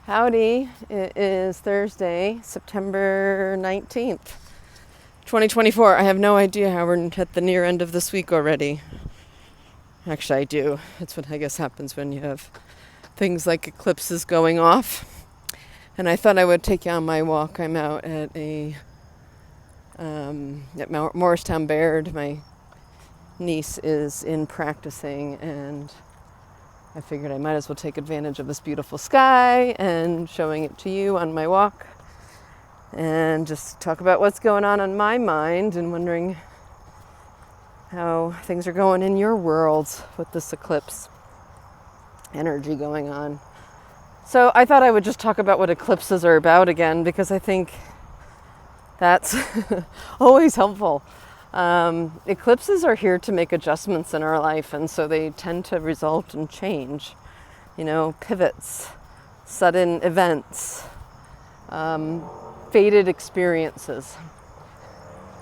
Howdy, it is Thursday, September 19th, 2024. I have no idea how we're at the near end of this week already. Actually, I do. It's what I guess happens when you have things like eclipses going off. And I thought I would take you on my walk. I'm out at Morristown Baird. My niece is in practicing, and I figured I might as well take advantage of this beautiful sky and showing it to you on my walk and just talk about what's going on my mind and wondering how things are going in your world with this eclipse energy going on. So I thought I would just talk about what eclipses are about again, because I think that's always helpful. Eclipses are here to make adjustments in our life, and so they tend to result in change, pivots, sudden events, fated experiences.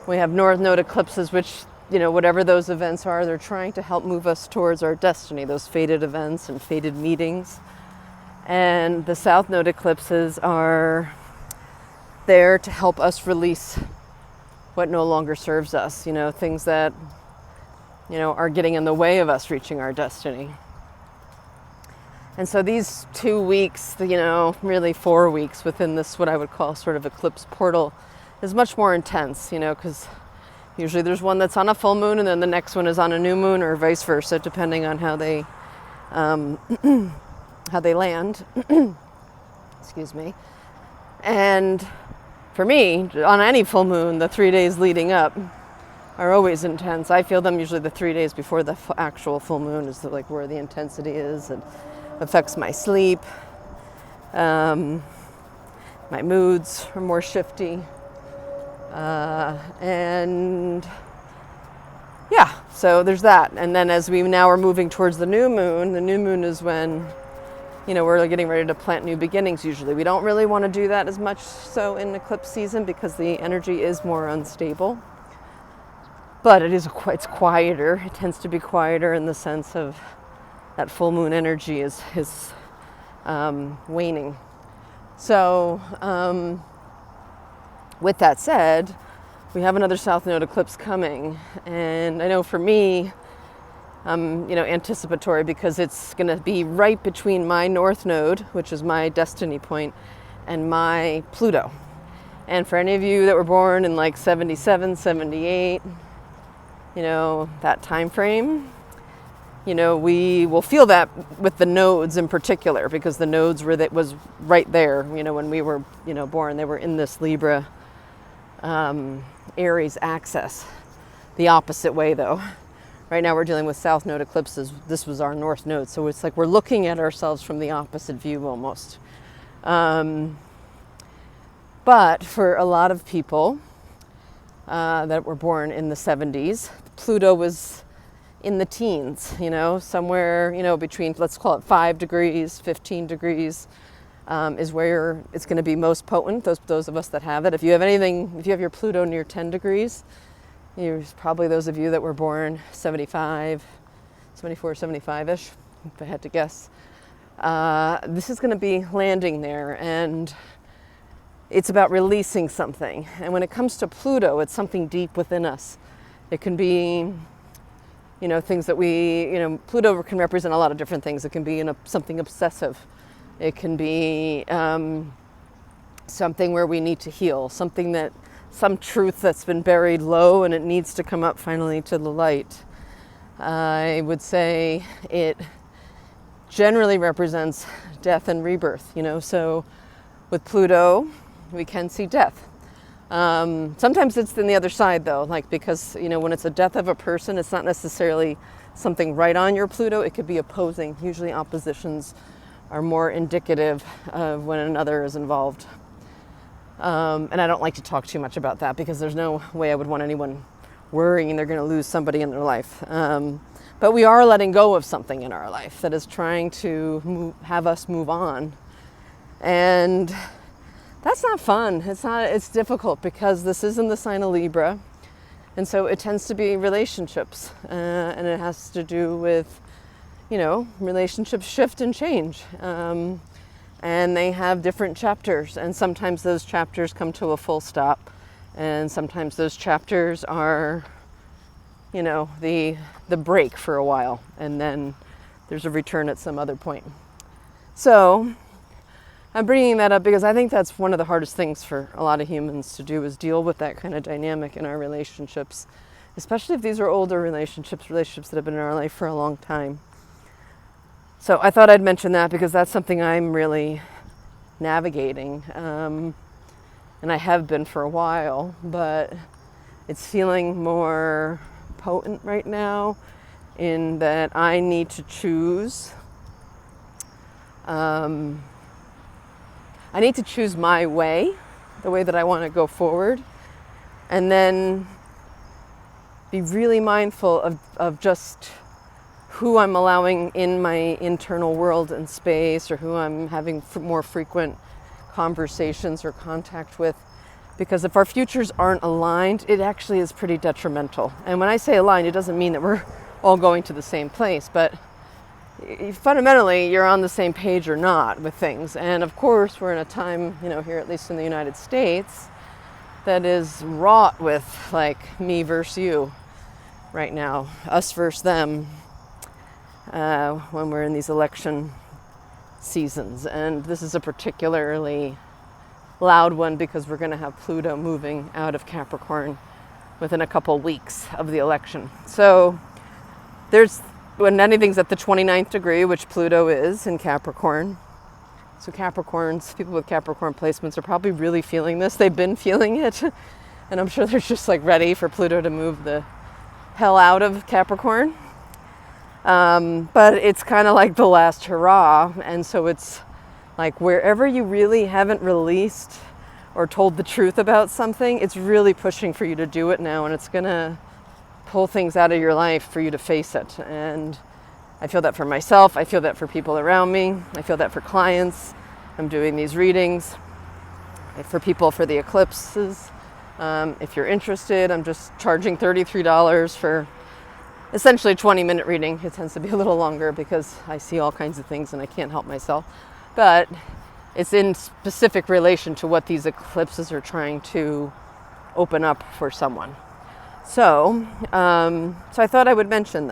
We have North Node eclipses, which, whatever those events are, they're trying to help move us towards our destiny, those fated events and fated meetings. And the South Node eclipses are there to help us release what no longer serves us, things that, are getting in the way of us reaching our destiny. And so these 2 weeks, really 4 weeks within this, what I would call sort of eclipse portal, is much more intense, because usually there's one that's on a full moon and then the next one is on a new moon, or vice versa, depending on how they land. Excuse me. And for me, on any full moon, the 3 days leading up are always intense. I feel them usually the 3 days before the actual full moon is where the intensity is. It affects my sleep. My moods are more shifty. And yeah, so there's that. And then as we now are moving towards the new moon is when we're getting ready to plant new beginnings usually. We don't really want to do that as much so in eclipse season because the energy is more unstable. But it's quieter. It tends to be quieter in the sense of that full moon energy is waning. So with that said, we have another South Node eclipse coming. And I know for me, anticipatory because it's going to be right between my North Node, which is my destiny point, and my Pluto. And for any of you that were born in 77, 78, that time frame, we will feel that with the nodes in particular, because the nodes was right there, when we were, born. They were in this Libra, Aries axis, the opposite way though. Right now we're dealing with South Node eclipses. This was our North Node. So it's like we're looking at ourselves from the opposite view almost. But for a lot of people that were born in the 70s, Pluto was in the teens, somewhere, between, let's call it 5 degrees, 15 degrees is where it's going to be most potent, those of us that have it. If you have your Pluto near 10 degrees, there's probably those of you that were born 75, 74, 75-ish, if I had to guess. This is going to be landing there, and it's about releasing something. And when it comes to Pluto, it's something deep within us. It can be, things that Pluto can represent a lot of different things. It can be something obsessive. It can be something where we need to heal, some truth that's been buried low and it needs to come up finally to the light. I would say it generally represents death and rebirth, so with Pluto, we can see death. Sometimes it's in the other side though, because, when it's a death of a person, it's not necessarily something right on your Pluto. It could be opposing. Usually oppositions are more indicative of when another is involved. And I don't like to talk too much about that because there's no way I would want anyone worrying they're going to lose somebody in their life. But we are letting go of something in our life that is trying to have us move on. And that's not fun. It's difficult because this is in the sign of Libra. And so it tends to be relationships. And it has to do with, relationships shift and change. and they have different chapters, and sometimes those chapters come to a full stop, and sometimes those chapters are, you know, the break for a while, and then there's a return at some other point. So I'm bringing that up because I think that's one of the hardest things for a lot of humans to do, is deal with that kind of dynamic in our relationships, especially if these are older relationships that have been in our life for a long time. So I thought I'd mention that because that's something I'm really navigating, and I have been for a while, but it's feeling more potent right now in that I need to choose. I need to choose my way, the way that I want to go forward, and then be really mindful of just who I'm allowing in my internal world and space, or who I'm having more frequent conversations or contact with. Because if our futures aren't aligned, it actually is pretty detrimental. And when I say aligned, it doesn't mean that we're all going to the same place, but fundamentally you're on the same page or not with things. And of course we're in a time, you know, here at least in the United States, that is wrought with like me versus you right now, us versus them, when we're in these election seasons. And this is a particularly loud one because we're going to have Pluto moving out of Capricorn within a couple weeks of the election. So when anything's at the 29th degree, which Pluto is in Capricorn. So Capricorns, people with Capricorn placements are probably really feeling this. They've been feeling it. And I'm sure they're just like ready for Pluto to move the hell out of Capricorn. But it's kind of like the last hurrah. And so it's like wherever you really haven't released or told the truth about something, it's really pushing for you to do it now. And it's going to pull things out of your life for you to face it. And I feel that for myself. I feel that for people around me. I feel that for clients. I'm doing these readings for people for the eclipses. If you're interested, I'm just charging $33 for essentially a 20-minute reading. It tends to be a little longer because I see all kinds of things and I can't help myself. But it's in specific relation to what these eclipses are trying to open up for someone. So I thought I would mention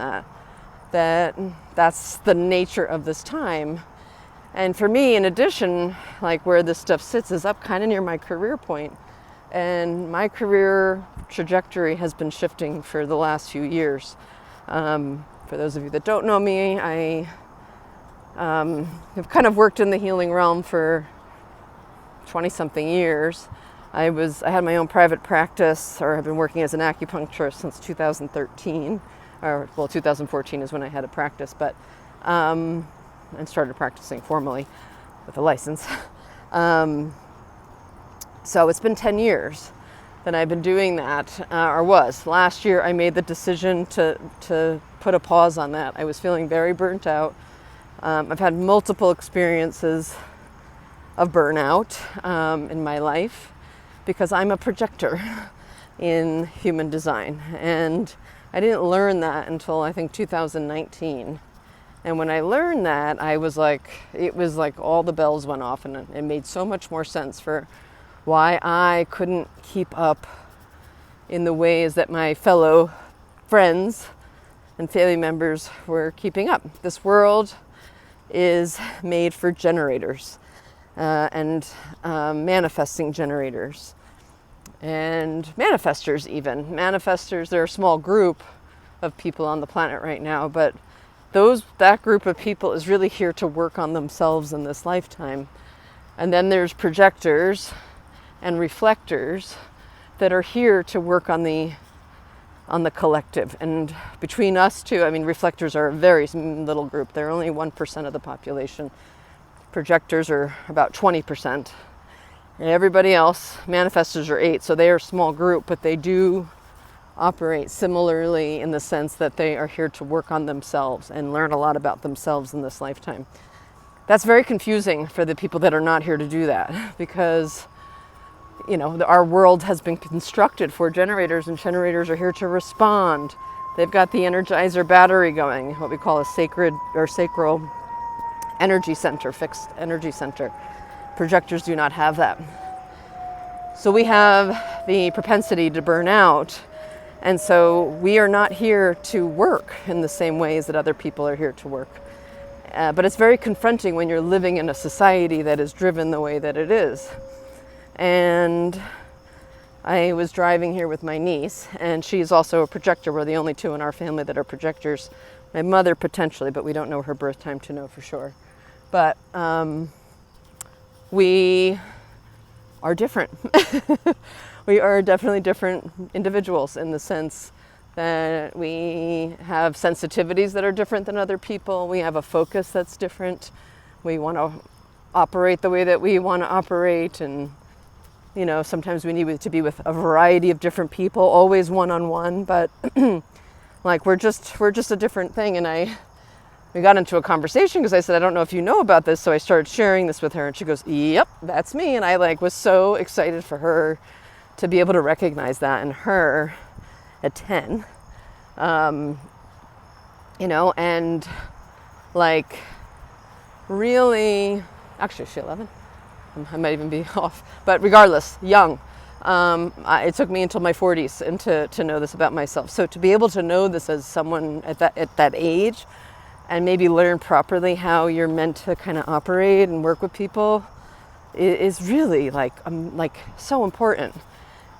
that's the nature of this time. And for me, in addition, like where this stuff sits is up kind of near my career point. And my career trajectory has been shifting for the last few years. For those of you that don't know me, I have kind of worked in the healing realm for 20-something years. I had my own private practice, or have been working as an acupuncturist since 2013, or well, 2014 is when I had a practice, but and started practicing formally with a license. So it's been 10 years that I've been doing that, or was. Last year I made the decision to put a pause on that. I was feeling very burnt out. I've had multiple experiences of burnout in my life, because I'm a projector in human design. And I didn't learn that until I think 2019. And when I learned that, it was like all the bells went off, and it made so much more sense for why I couldn't keep up in the ways that my fellow friends and family members were keeping up. This world is made for generators and manifesting generators. And manifestors even. Manifestors, they're a small group of people on the planet right now, but that group of people is really here to work on themselves in this lifetime. And then there's projectors and reflectors that are here to work on the collective. And between us two, I mean, reflectors are a very little group. They're only 1% of the population. Projectors are about 20%. And everybody else, manifestors are 8%, so they are a small group, but they do operate similarly in the sense that they are here to work on themselves and learn a lot about themselves in this lifetime. That's very confusing for the people that are not here to do that, because, you know, our world has been constructed for generators, and generators are here to respond. They've got the Energizer battery going, what we call a sacred or sacral energy center, fixed energy center. Projectors do not have that. So we have the propensity to burn out. And so we are not here to work in the same ways that other people are here to work. But it's very confronting when you're living in a society that is driven the way that it is. And I was driving here with my niece, and she's also a projector. We're the only two in our family that are projectors. My mother potentially, but we don't know her birth time to know for sure. But we are different. We are definitely different individuals in the sense that we have sensitivities that are different than other people. We have a focus that's different. We want to operate the way that we want to operate, and you know, sometimes we need to be with a variety of different people, always one-on-one, but like we're just a different thing. And we got into a conversation because I said, I don't know if you know about this. So I started sharing this with her, and she goes, yep, that's me. And I was so excited for her to be able to recognize that in her at 10, you know, and really, actually, is she 11? I might even be off, but regardless, young. It took me until my 40s and to know this about myself. So to be able to know this as someone at that age, and maybe learn properly how you're meant to kind of operate and work with people, is really so important.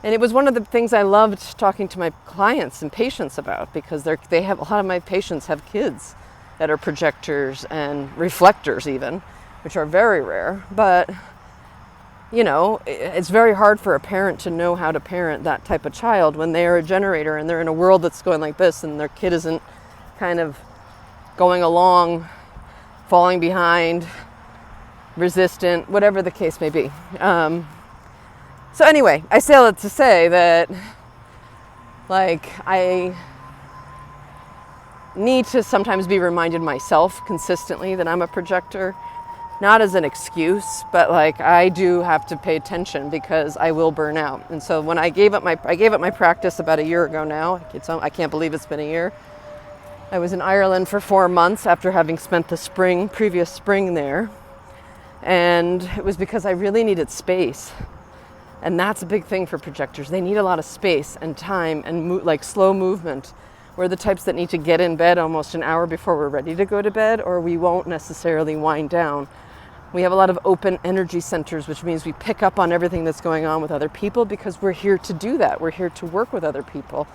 And it was one of the things I loved talking to my clients and patients about, because they have a lot of my patients have kids that are projectors and reflectors even, which are very rare. But you know, it's very hard for a parent to know how to parent that type of child when they are a generator and they're in a world that's going like this, and their kid isn't kind of going along, falling behind, resistant, whatever the case may be. So anyway, I say all that to say that I need to sometimes be reminded myself consistently that I'm a projector. Not as an excuse, but I do have to pay attention because I will burn out. And so when I gave up my practice about a year ago now, I can't believe it's been a year. I was in Ireland for 4 months after having spent the previous spring there. And it was because I really needed space. And that's a big thing for projectors. They need a lot of space and time and slow movement. We're the types that need to get in bed almost an hour before we're ready to go to bed, or we won't necessarily wind down. We have a lot of open energy centers, which means we pick up on everything that's going on with other people because we're here to do that. We're here to work with other people.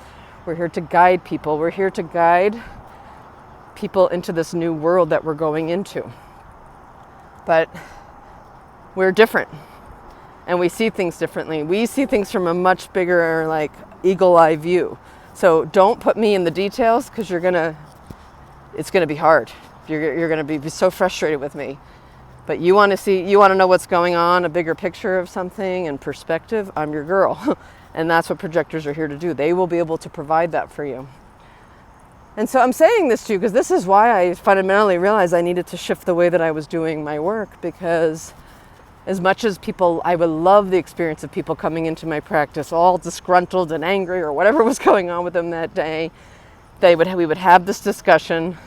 We're here to guide people. We're here to guide people into this new world that we're going into. But we're different, and we see things differently. We see things from a much bigger, eagle eye view. So don't put me in the details, because it's gonna be hard. You're gonna be so frustrated with me. But you want to know what's going on, a bigger picture of something and perspective, I'm your girl. And that's what projectors are here to do. They will be able to provide that for you. And so I'm saying this to you because this is why I fundamentally realized I needed to shift the way that I was doing my work, because as much as I would love the experience of people coming into my practice all disgruntled and angry or whatever was going on with them that day, we would have this discussion,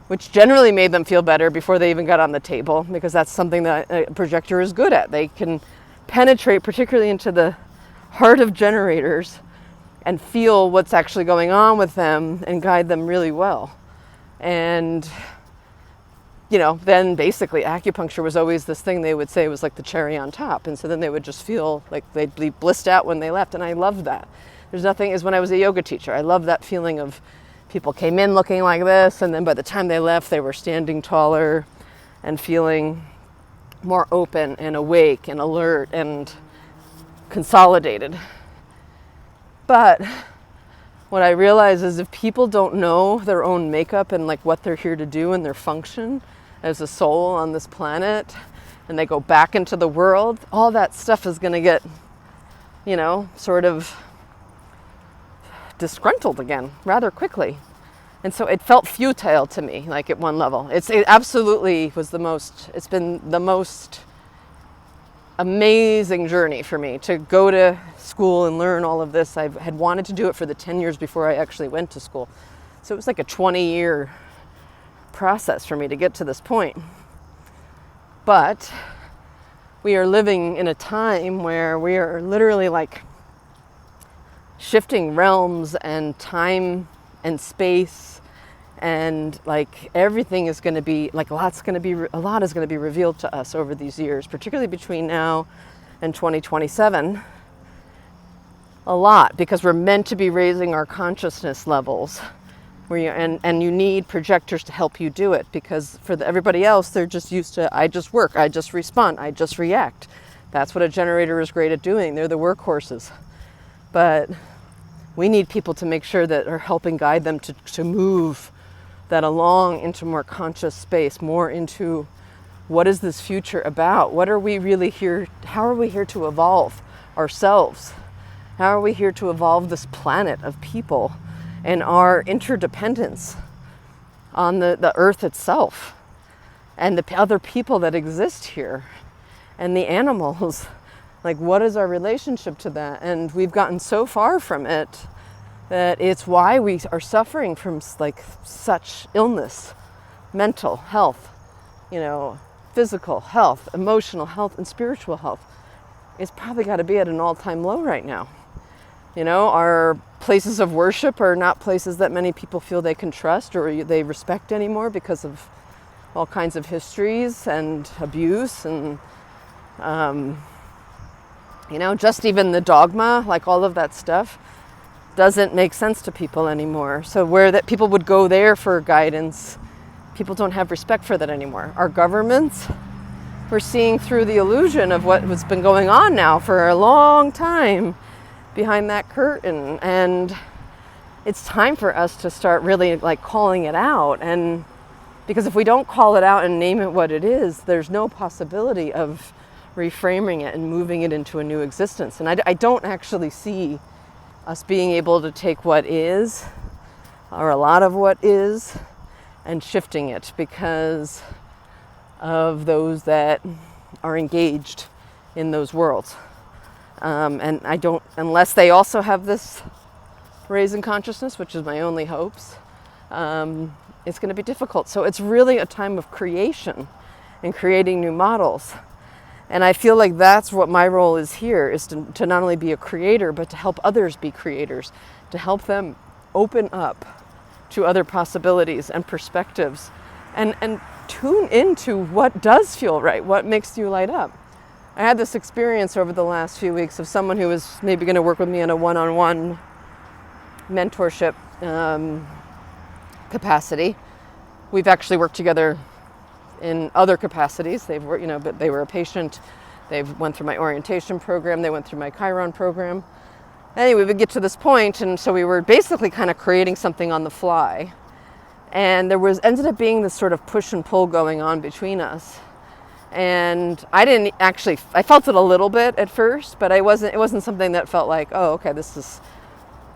which generally made them feel better before they even got on the table, because that's something that a projector is good at. They can penetrate particularly into the heart of generators and feel what's actually going on with them and guide them really well. And then basically acupuncture was always this thing they would say was like the cherry on top. And so then they would just feel like they'd be blissed out when they left. And I loved that. There's nothing, as when I was a yoga teacher, I loved that feeling of people came in looking like this, and then by the time they left, they were standing taller and feeling more open and awake and alert and consolidated. But what I realize is if people don't know their own makeup and what they're here to do and their function as a soul on this planet, and they go back into the world, all that stuff is going to get, sort of disgruntled again rather quickly. And so it felt futile to me, at one level. It absolutely was it's been the most amazing journey for me to go to school and learn all of this. I had wanted to do it for the 10 years before I actually went to school. So it was like a 20-year process for me to get to this point. But we are living in a time where we are literally like shifting realms and time and space, and like everything is going to be like a lot is going to be revealed to us over these years, particularly between now and 2027. A lot, because we're meant to be raising our consciousness levels. And you need projectors to help you do it, because for everybody else, they're just used to, I just work, I just respond, I just react. That's what a generator is great at doing. They're the workhorses. But we need people to make sure that are helping guide them to move that along into more conscious space, more into what is this future about? What are we really here? How are we here to evolve ourselves? How are we here to evolve this planet of people and our interdependence on the earth itself and the other people that exist here and the animals? Like, what is our relationship to that? And we've gotten so far from it that it's why we are suffering from like such illness, mental health, physical health, emotional health, and spiritual health. It's probably got to be at an all-time low right now. Our places of worship are not places that many people feel they can trust or they respect anymore because of all kinds of histories and abuse and, just even the dogma, like all of that stuff doesn't make sense to people anymore. So where that people would go there for guidance, people don't have respect for that anymore. Our governments, we're seeing through the illusion of what has been going on now for a long time behind that curtain, and it's time for us to start really like calling it out. And because if we don't call it out and name it what it is, there's no possibility of reframing it and moving it into a new existence. And I don't actually see us being able to take what is, or a lot of what is, and shifting it because of those that are engaged in those worlds. And I don't, unless they also have this raising consciousness, which is my only hopes, it's going to be difficult. So it's really a time of creation and creating new models. And I feel like that's what my role is here, is to not only be a creator, but to help others be creators, to help them open up to other possibilities and perspectives, and tune into what does feel right, what makes you light up. I had this experience over the last few weeks of someone who was maybe going to work with me in a one-on-one mentorship capacity. We've actually worked together in other capacities. They've worked, but they were a patient. They've went through my orientation program. They went through my Chiron program. Anyway, we get to this point, and so we were basically kind of creating something on the fly. And there ended up being this sort of push and pull going on between us. And I felt it a little bit at first, but it wasn't something that felt like, oh, okay, this is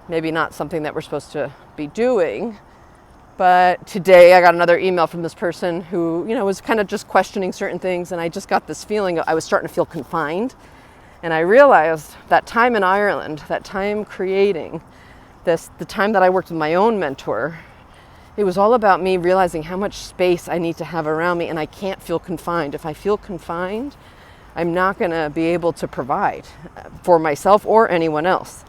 maybe not something that we're supposed to be doing. But today I got another email from this person who, was kind of just questioning certain things, and I just got this feeling I was starting to feel confined. And I realized that time in Ireland, that time creating this, the time that I worked with my own mentor, it was all about me realizing how much space I need to have around me, and I can't feel confined. If I feel confined, I'm not going to be able to provide for myself or anyone else.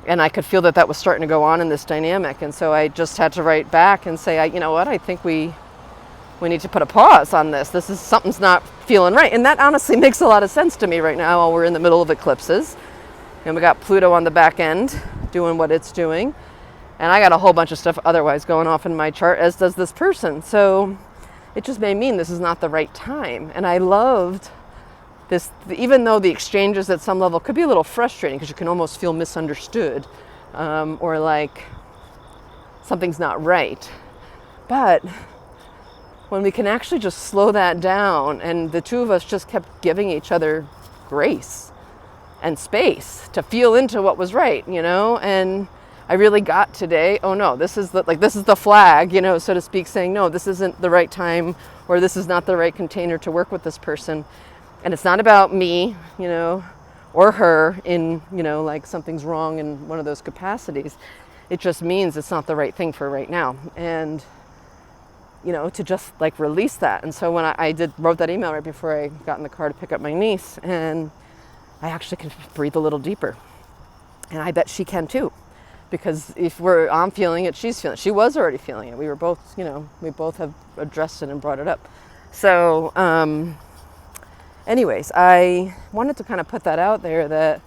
And I could feel that was starting to go on in this dynamic. And so I just had to write back and say, you know what, I think we need to put a pause on this. Something's not feeling right. And that honestly makes a lot of sense to me right now while we're in the middle of eclipses. And we got Pluto on the back end doing what it's doing. And I got a whole bunch of stuff otherwise going off in my chart, as does this person. So it just may mean this is not the right time. And I loved this, even though the exchanges at some level could be a little frustrating because you can almost feel misunderstood or like something's not right. But when we can actually just slow that down, and the two of us just kept giving each other grace and space to feel into what was right, and I really got today, oh no, this is the flag, so to speak, saying, no, this isn't the right time, or this is not the right container to work with this person. And it's not about me, or her in, like something's wrong in one of those capacities. It just means it's not the right thing for right now. And to just like release that. And so when I wrote that email right before I got in the car to pick up my niece, and I actually can breathe a little deeper. And I bet she can too, because if I'm feeling it, she's feeling it. She was already feeling it. We were both, we both have addressed it and brought it up. So, anyways, I wanted to kind of put that out there that,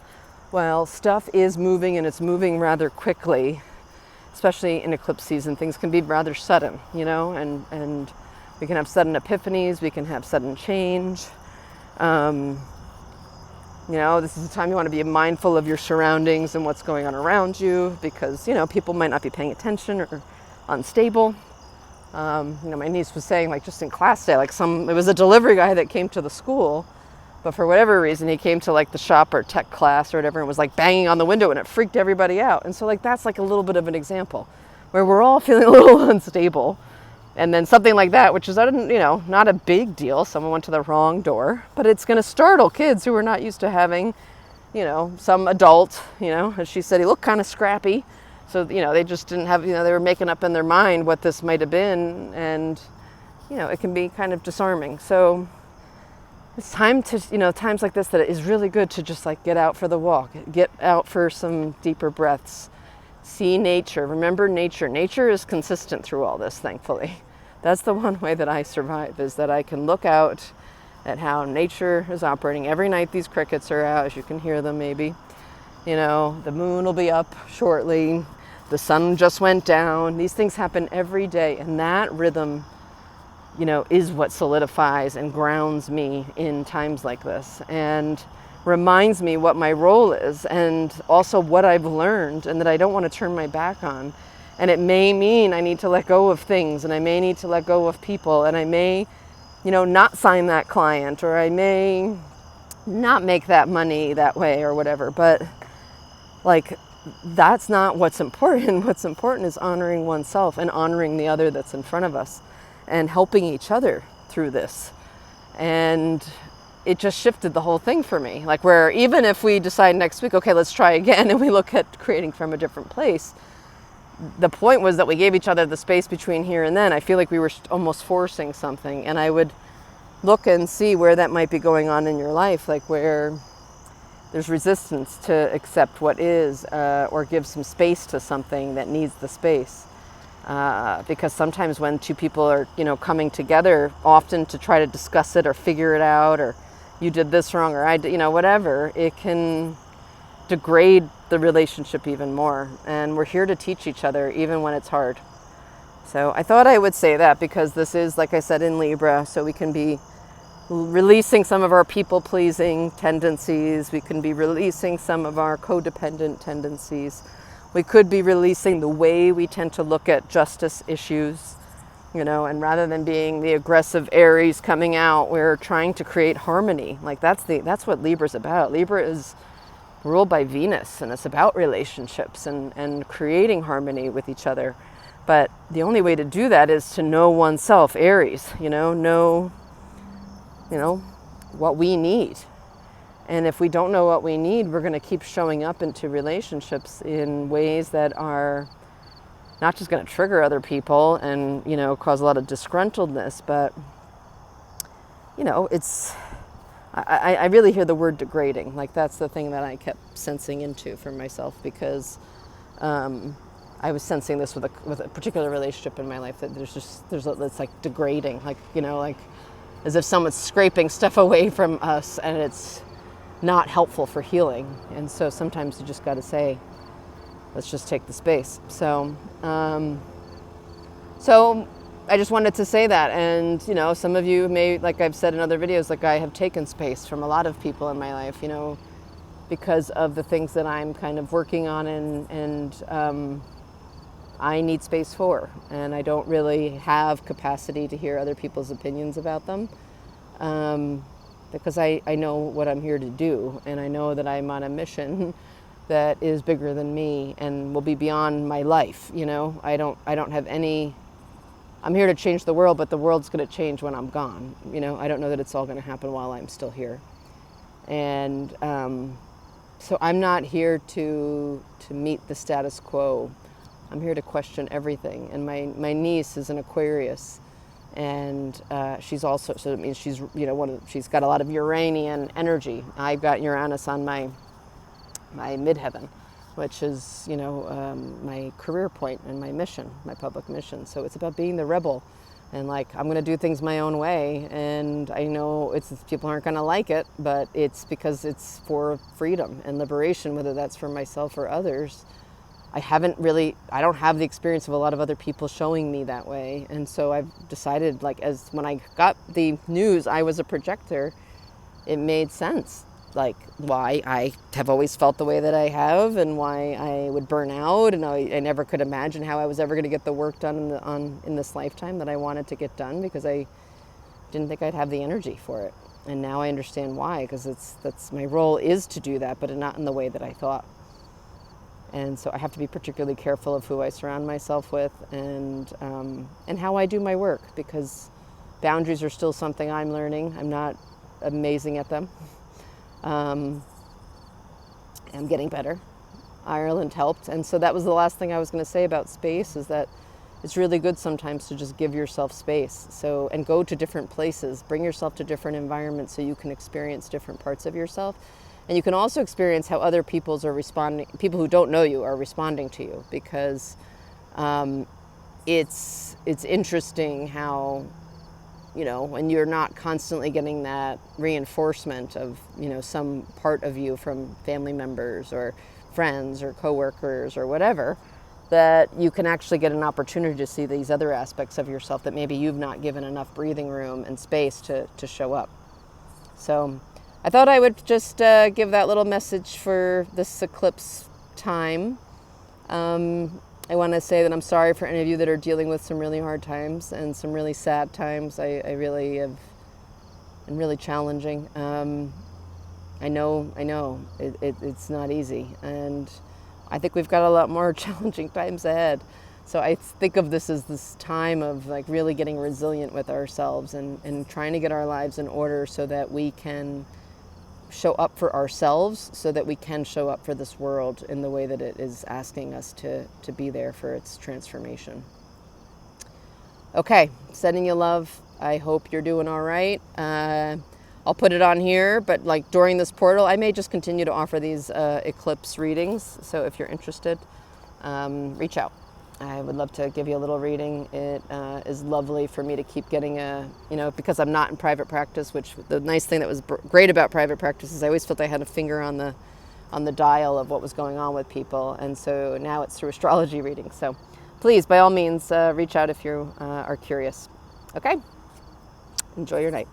well, stuff is moving and it's moving rather quickly, especially in eclipse season. Things can be rather sudden, and we can have sudden epiphanies, we can have sudden change. This is the time you want to be mindful of your surroundings and what's going on around you, because, people might not be paying attention or unstable. My niece was saying, like, just in class today, like it was a delivery guy that came to the school, but for whatever reason, he came to like the shop or tech class or whatever and was like banging on the window, and it freaked everybody out. And so like, that's like a little bit of an example where we're all feeling a little unstable. And then something like that, which is, not a big deal. Someone went to the wrong door, but it's going to startle kids who are not used to having, some adult, as she said, he looked kind of scrappy. So, they just didn't have, they were making up in their mind what this might have been. And, it can be kind of disarming. So it's time to, times like this, that it is really good to just like get out for the walk, get out for some deeper breaths, see nature. Remember nature. Nature is consistent through all this, thankfully. That's the one way that I survive, is that I can look out at how nature is operating. Every night these crickets are out, as you can hear them maybe. The moon will be up shortly. The sun just went down. These things happen every day, and that rhythm, is what solidifies and grounds me in times like this, and reminds me what my role is, and also what I've learned, and that I don't want to turn my back on. And it may mean I need to let go of things, and I may need to let go of people, and I may, not sign that client, or I may not make that money that way or whatever. But like, that's not what's important. What's important is honoring oneself and honoring the other that's in front of us and helping each other through this. And it just shifted the whole thing for me. Like, where even if we decide next week, okay, let's try again, and we look at creating from a different place, the point was that we gave each other the space between here and then. I feel like we were almost forcing something, and I would look and see where that might be going on in your life, like where there's resistance to accept what is, or give some space to something that needs the space. Because sometimes when two people are, coming together, often to try to discuss it or figure it out, or you did this wrong, or I did, whatever, it can degrade the relationship even more. And we're here to teach each other, even when it's hard. So I thought I would say that, because this is, like I said, in Libra, so we can be releasing some of our people-pleasing tendencies. We can be releasing some of our codependent tendencies. We could be releasing the way we tend to look at justice issues, and rather than being the aggressive Aries coming out, we're trying to create harmony. Like, that's what Libra's about. Libra is ruled by Venus, and it's about relationships and creating harmony with each other. But the only way to do that is to know oneself, Aries, know what we need. And if we don't know what we need, we're going to keep showing up into relationships in ways that are not just going to trigger other people and, cause a lot of disgruntledness, but, I really hear the word degrading. Like, that's the thing that I kept sensing into for myself, because I was sensing this with a particular relationship in my life, that it's like degrading, like, like as if someone's scraping stuff away from us, and it's not helpful for healing. And so sometimes you just got to say, let's just take the space. So I just wanted to say that. And, some of you may, like I've said in other videos, like I have taken space from a lot of people in my life, because of the things that I'm kind of working on and I need space for. And I don't really have capacity to hear other people's opinions about them. Because I know what I'm here to do, and I know that I'm on a mission that is bigger than me and will be beyond my life. I don't have any. I'm here to change the world, but the world's going to change when I'm gone. I don't know that it's all going to happen while I'm still here. And so I'm not here to meet the status quo. I'm here to question everything. And my niece is an Aquarius. And she's also, so it means she's, she's got a lot of Uranian energy. I've got Uranus on my midheaven, which is, my career point and my mission, my public mission. So it's about being the rebel and like, I'm going to do things my own way. And I know people aren't going to like it, but it's because it's for freedom and liberation, whether that's for myself or others. I don't have the experience of a lot of other people showing me that way. And so I've decided, like, when I got the news I was a projector, it made sense. Like, why I have always felt the way that I have, and why I would burn out, and I never could imagine how I was ever going to get the work done in this lifetime that I wanted to get done, because I didn't think I'd have the energy for it. And now I understand why, because that's my role is to do that, but not in the way that I thought. And so I have to be particularly careful of who I surround myself with, and how I do my work, because boundaries are still something I'm learning. I'm not amazing at them. I'm getting better. Ireland helped. And so that was the last thing I was going to say about space, is that it's really good sometimes to just give yourself space. So, and go to different places, bring yourself to different environments so you can experience different parts of yourself. And you can also experience how other people who don't know you are responding to you, because it's interesting how, when you're not constantly getting that reinforcement of, some part of you from family members or friends or coworkers or whatever, that you can actually get an opportunity to see these other aspects of yourself that maybe you've not given enough breathing room and space to show up. So I thought I would just give that little message for this eclipse time. I want to say that I'm sorry for any of you that are dealing with some really hard times and some really sad times. I really have been really challenging. I know it's not easy, and I think we've got a lot more challenging times ahead. So I think of this as this time of like really getting resilient with ourselves and trying to get our lives in order so that we can show up for ourselves, so that we can show up for this world in the way that it is asking us to be there for its transformation. Okay, sending you love. I hope you're doing all right. I'll put it on here, but like during this portal, I may just continue to offer these eclipse readings. So if you're interested, reach out. I would love to give you a little reading. It is lovely for me to keep getting because I'm not in private practice, which the nice thing that was great about private practice is I always felt I had a finger on the dial of what was going on with people. And so now it's through astrology readings. So please, by all means, reach out if you are curious. Okay? Enjoy your night.